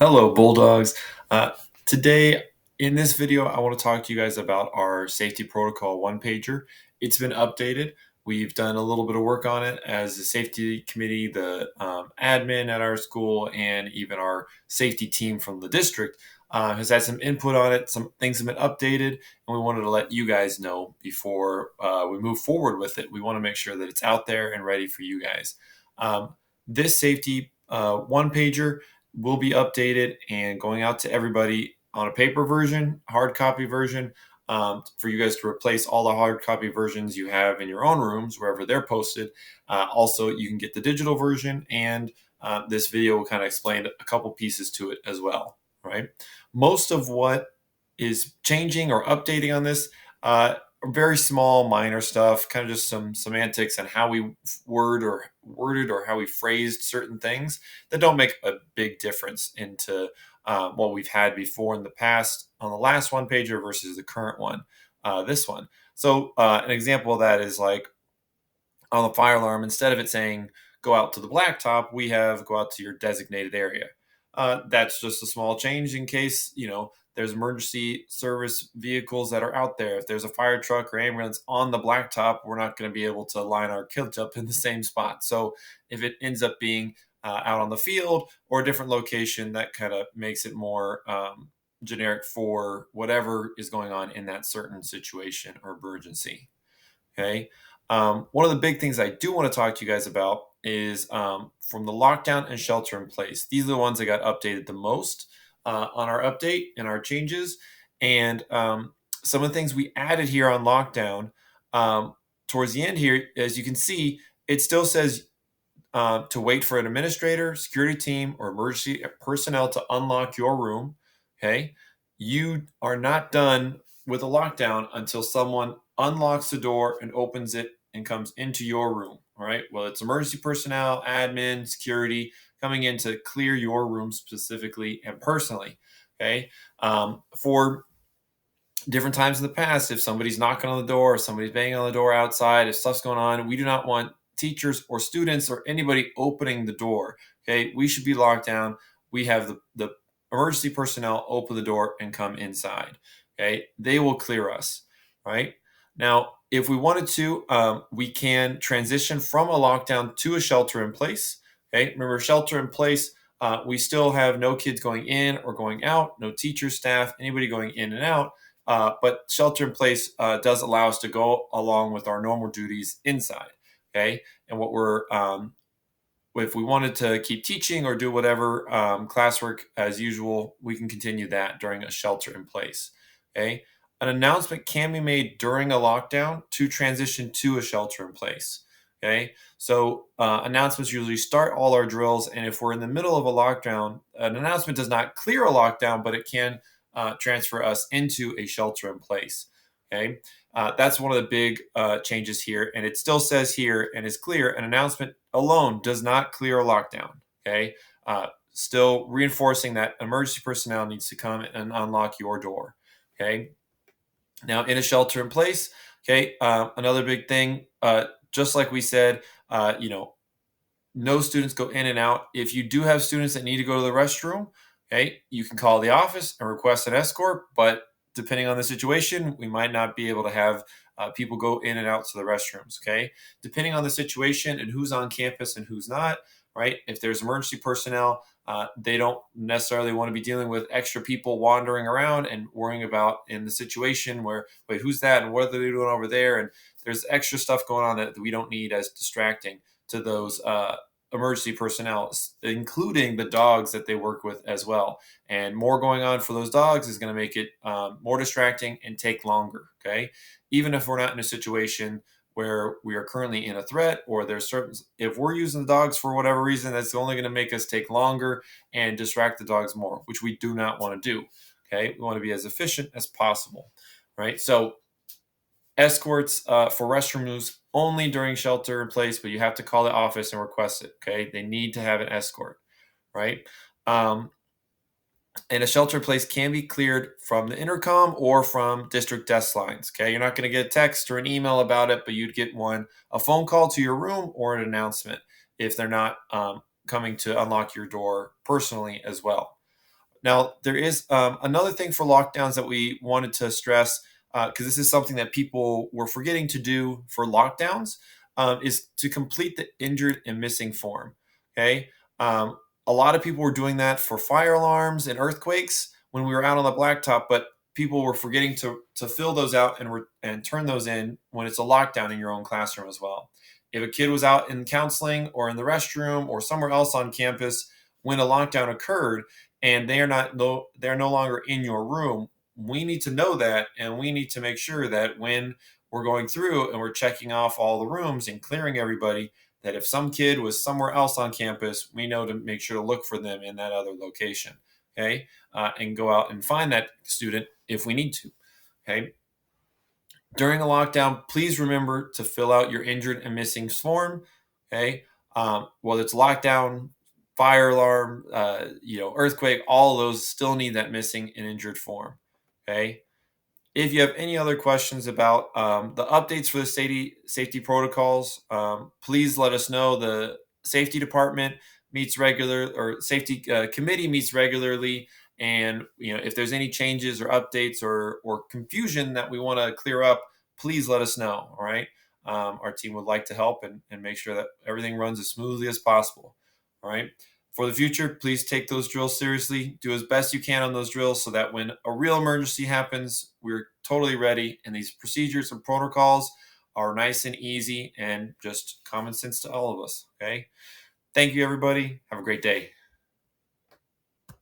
Hello, Bulldogs. Today, in this video, I want to talk to you guys about our safety protocol one pager. It's been updated. We've done a little bit of work on it as the safety committee, the admin at our school, and even our safety team from the district has had some input on it. Some things have been updated, and we wanted to let you guys know before we move forward with it. We want to make sure that it's out there and ready for you guys. This safety one pager will be updated and going out to everybody on a paper version, hard copy version, for you guys to replace all the hard copy versions you have in your own rooms, wherever they're posted. Also, you can get the digital version, and this video will kind of explain a couple pieces to it as well, right? Most of what is changing or updating on this, very small, minor stuff, kind of just some semantics and how we worded or how we phrased certain things that don't make a big difference into what we've had before in the past on the last one pager versus the current one, this one. So an example of that is like on the fire alarm, instead of it saying go out to the blacktop, we have go out to your designated area. That's just a small change in case, there's emergency service vehicles that are out there. If there's a fire truck or ambulance on the blacktop, we're not going to be able to line our kids up in the same spot. So if it ends up being out on the field or a different location, that kind of makes it more generic for whatever is going on in that certain situation or emergency. Okay. One of the big things I do want to talk to you guys about is from the lockdown and shelter in place. These are the ones that got updated the most on our update and our changes. And some of the things we added here on lockdown towards the end here, as you can see, it still says to wait for an administrator, security team, or emergency personnel to unlock your room. Okay. You are not done with a lockdown until someone unlocks the door and opens it and comes into your room. All right. Well, it's emergency personnel, admin, security coming in to clear your room specifically and personally. Okay. For different times in the past, if somebody's knocking on the door, or somebody's banging on the door outside, if stuff's going on, we do not want teachers or students or anybody opening the door. Okay. We should be locked down. We have the emergency personnel open the door and come inside. Okay. They will clear us. Right. Now, if we wanted to, we can transition from a lockdown to a shelter in place. Okay. Remember, shelter in place, we still have no kids going in or going out, no teachers, staff, anybody going in and out. But shelter in place does allow us to go along with our normal duties inside. Okay. And what if we wanted to keep teaching or do whatever classwork as usual, we can continue that during a shelter in place. Okay. An announcement can be made during a lockdown to transition to a shelter in place. Okay. So announcements usually start all our drills. And if we're in the middle of a lockdown, an announcement does not clear a lockdown, but it can transfer us into a shelter in place. Okay. That's one of the big changes here. And it still says here and is clear an announcement alone does not clear a lockdown. Okay. Still reinforcing that emergency personnel needs to come and unlock your door. Okay. Now, in a shelter in place, okay, another big thing, just like we said, no students go in and out. If you do have students that need to go to the restroom, okay, you can call the office and request an escort. But depending on the situation, we might not be able to have people go in and out to the restrooms. Okay, depending on the situation and who's on campus and who's not. Right, if there's emergency personnel, they don't necessarily want to be dealing with extra people wandering around and worrying about in the situation where, wait, who's that and what are they doing over there? And there's extra stuff going on that we don't need as distracting to those emergency personnel, including the dogs that they work with as well. And more going on for those dogs is going to make it more distracting and take longer. Okay. Even if we're not in a situation where we are currently in a threat or there's certain, if we're using the dogs for whatever reason, that's only going to make us take longer and distract the dogs more, which we do not want to do. Okay. We want to be as efficient as possible. Right. So escorts for restroom use only during shelter in place, but you have to call the office and request it. Okay. They need to have an escort. Right. And a shelter in place can be cleared from the intercom or from district desk lines. Okay. You're not going to get a text or an email about it, but you'd get a phone call to your room or an announcement if they're not coming to unlock your door personally as well. Now, there is another thing for lockdowns that we wanted to stress, because this is something that people were forgetting to do for lockdowns, is to complete the injured and missing form. Okay. A lot of people were doing that for fire alarms and earthquakes when we were out on the blacktop, but people were forgetting to fill those out and turn those in when it's a lockdown in your own classroom as well. If a kid was out in counseling or in the restroom or somewhere else on campus when a lockdown occurred and they're no longer in your room, we need to know that, and we need to make sure that when we're going through and we're checking off all the rooms and clearing everybody, that if some kid was somewhere else on campus, we know to make sure to look for them in that other location. Okay. And go out and find that student if we need to. Okay. During a lockdown, please remember to fill out your injured and missing form. Okay. Whether it's lockdown, fire alarm, earthquake, all of those still need that missing and injured form. Okay. If you have any other questions about the updates for the safety protocols, please let us know. The safety department meets regular, or safety committee meets regularly, and if there's any changes or updates or confusion that we want to clear up, please let us know. All right, our team would like to help and make sure that everything runs as smoothly as possible. All right. For the future, please take those drills seriously. Do as best you can on those drills so that when a real emergency happens, we're totally ready. And these procedures and protocols are nice and easy and just common sense to all of us. Okay. Thank you, everybody. Have a great day.